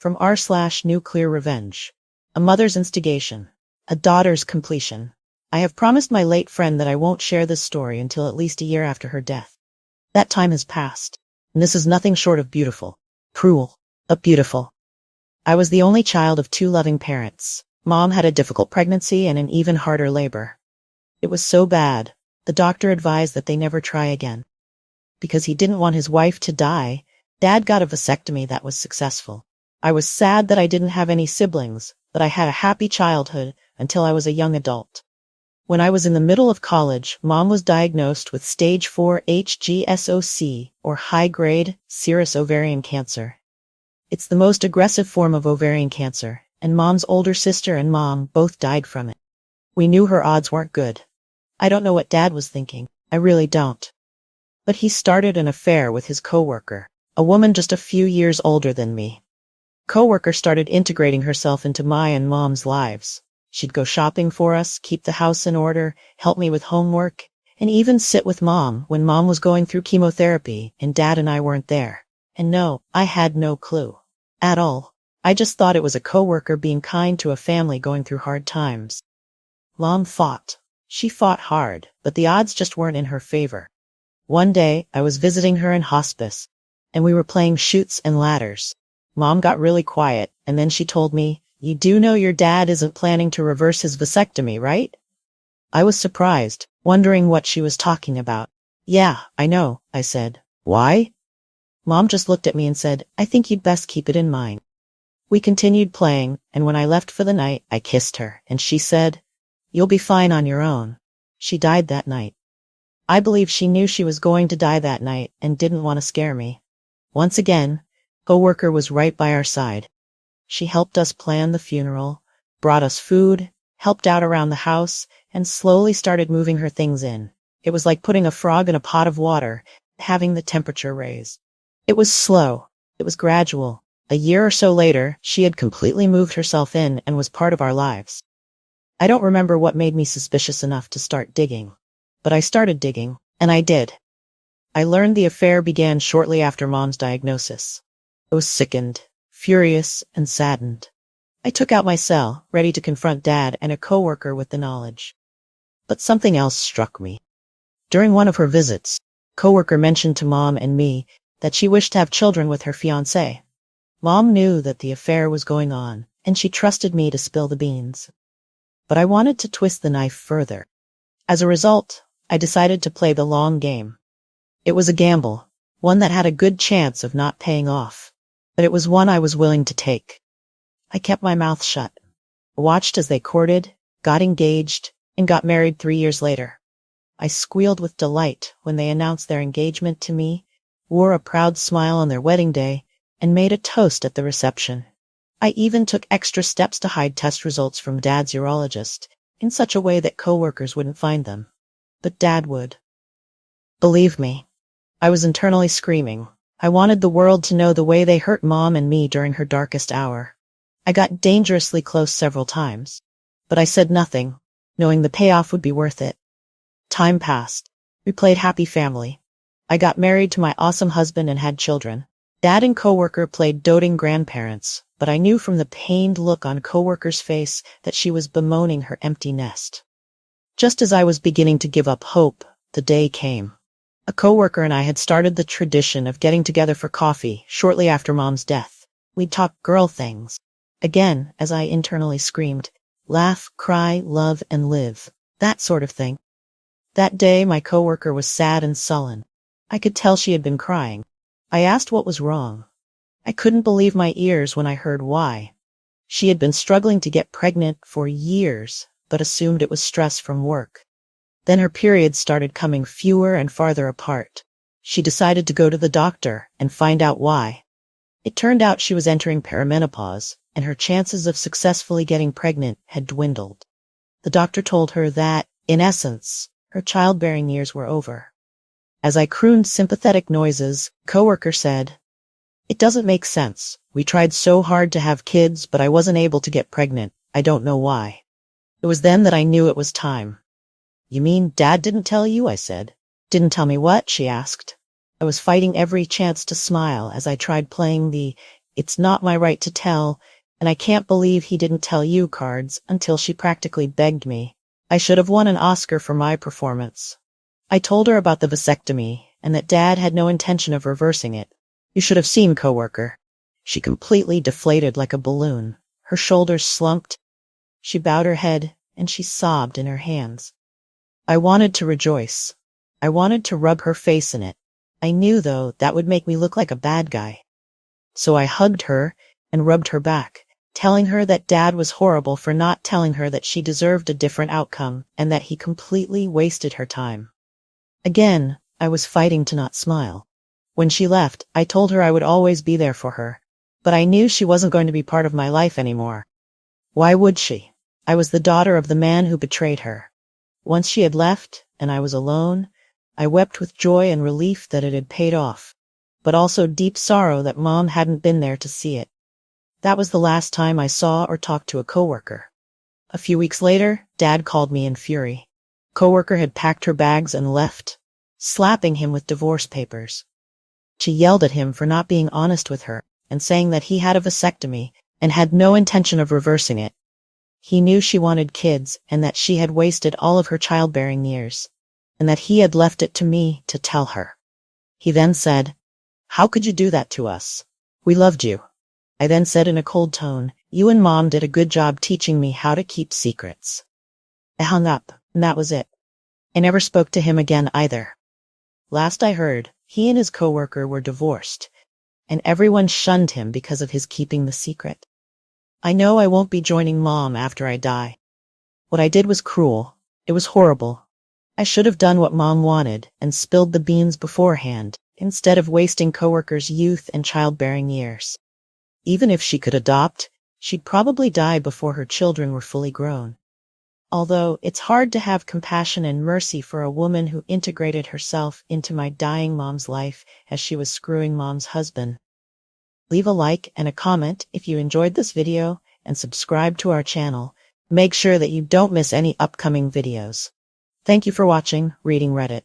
From r/nuclear revenge. A mother's instigation. A daughter's completion. I have promised my late friend that I won't share this story until at least a year after her death. That time has passed, and this is nothing short of beautiful. Cruel, but beautiful. I was the only child of two loving parents. Mom had a difficult pregnancy and an even harder labor. It was so bad, the doctor advised that they never try again. Because he didn't want his wife to die, Dad got a vasectomy that was successful. I was sad that I didn't have any siblings, but I had a happy childhood until I was a young adult. When I was in the middle of college, Mom was diagnosed with stage 4 HGSOC, or high-grade serous ovarian cancer. It's the most aggressive form of ovarian cancer, and Mom's older sister and Mom both died from it. We knew her odds weren't good. I don't know what Dad was thinking. I really don't. But he started an affair with his coworker, a woman just a few years older than me. Coworker started integrating herself into my and Mom's lives. She'd go shopping for us, keep the house in order, help me with homework, and even sit with Mom when Mom was going through chemotherapy and Dad and I weren't there. And no, I had no clue. At all. I just thought it was a coworker being kind to a family going through hard times. Mom fought. She fought hard, but the odds just weren't in her favor. One day, I was visiting her in hospice, and we were playing chutes and ladders. Mom got really quiet, and then she told me, "You do know your dad isn't planning to reverse his vasectomy, right?" I was surprised, wondering what she was talking about. "Yeah, I know," I said. "Why?" Mom just looked at me and said, "I think you'd best keep it in mind." We continued playing, and when I left for the night, I kissed her, and she said, "You'll be fine on your own." She died that night. I believe she knew she was going to die that night and didn't want to scare me. Once again, coworker was right by our side. She helped us plan the funeral, brought us food, helped out around the house, and slowly started moving her things in. It was like putting a frog in a pot of water, having the temperature raise. It was slow. It was gradual. A year or so later, she had completely moved herself in and was part of our lives. I don't remember what made me suspicious enough to start digging. But I started digging, and I did. I learned the affair began shortly after Mom's diagnosis. I was sickened, furious, and saddened. I took out my cell, ready to confront Dad and a coworker with the knowledge. But something else struck me. During one of her visits, coworker mentioned to Mom and me that she wished to have children with her fiancé. Mom knew that the affair was going on, and she trusted me to spill the beans. But I wanted to twist the knife further. As a result, I decided to play the long game. It was a gamble, one that had a good chance of not paying off, but it was one I was willing to take. I kept my mouth shut, watched as they courted, got engaged, and got married 3 years later. I squealed with delight when they announced their engagement to me, wore a proud smile on their wedding day, and made a toast at the reception. I even took extra steps to hide test results from Dad's urologist, in such a way that coworkers wouldn't find them. But Dad would. Believe me, I was internally screaming. I wanted the world to know the way they hurt Mom and me during her darkest hour. I got dangerously close several times, but I said nothing, knowing the payoff would be worth it. Time passed. We played happy family. I got married to my awesome husband and had children. Dad and coworker played doting grandparents, but I knew from the pained look on coworker's face that she was bemoaning her empty nest. Just as I was beginning to give up hope, the day came. A coworker and I had started the tradition of getting together for coffee shortly after Mom's death. We'd talk girl things. Again, as I internally screamed, laugh, cry, love, and live. That sort of thing. That day, my coworker was sad and sullen. I could tell she had been crying. I asked what was wrong. I couldn't believe my ears when I heard why. She had been struggling to get pregnant for years, but assumed it was stress from work. Then her periods started coming fewer and farther apart. She decided to go to the doctor and find out why. It turned out she was entering perimenopause, and her chances of successfully getting pregnant had dwindled. The doctor told her that, in essence, her childbearing years were over. As I crooned sympathetic noises, coworker said, "It doesn't make sense. We tried so hard to have kids, but I wasn't able to get pregnant. I don't know why." It was then that I knew it was time. "You mean Dad didn't tell you?" I said. "Didn't tell me what?" she asked. I was fighting every chance to smile as I tried playing the It's not my right to tell, and I can't believe he didn't tell you cards until she practically begged me. I should have won an Oscar for my performance. I told her about the vasectomy and that Dad had no intention of reversing it. You should have seen coworker. She completely deflated like a balloon. Her shoulders slumped. She bowed her head and she sobbed in her hands. I wanted to rejoice. I wanted to rub her face in it. I knew, though, that would make me look like a bad guy. So I hugged her and rubbed her back, telling her that Dad was horrible for not telling her that she deserved a different outcome and that he completely wasted her time. Again, I was fighting to not smile. When she left, I told her I would always be there for her, but I knew she wasn't going to be part of my life anymore. Why would she? I was the daughter of the man who betrayed her. Once she had left, and I was alone, I wept with joy and relief that it had paid off, but also deep sorrow that Mom hadn't been there to see it. That was the last time I saw or talked to a coworker. A few weeks later, Dad called me in fury. Coworker had packed her bags and left, slapping him with divorce papers. She yelled at him for not being honest with her and saying that he had a vasectomy and had no intention of reversing it. He knew she wanted kids and that she had wasted all of her childbearing years, and that he had left it to me to tell her. He then said, "How could you do that to us? We loved you." I then said in a cold tone, "You and Mom did a good job teaching me how to keep secrets." I hung up, and that was it. I never spoke to him again either. Last I heard, he and his coworker were divorced, and everyone shunned him because of his keeping the secret. I know I won't be joining Mom after I die. What I did was cruel. It was horrible. I should have done what Mom wanted and spilled the beans beforehand, instead of wasting coworkers' youth and childbearing years. Even if she could adopt, she'd probably die before her children were fully grown. Although it's hard to have compassion and mercy for a woman who integrated herself into my dying mom's life as she was screwing Mom's husband. Leave a like and a comment if you enjoyed this video and subscribe to our channel. Make sure that you don't miss any upcoming videos. Thank you for watching Reading Reddit.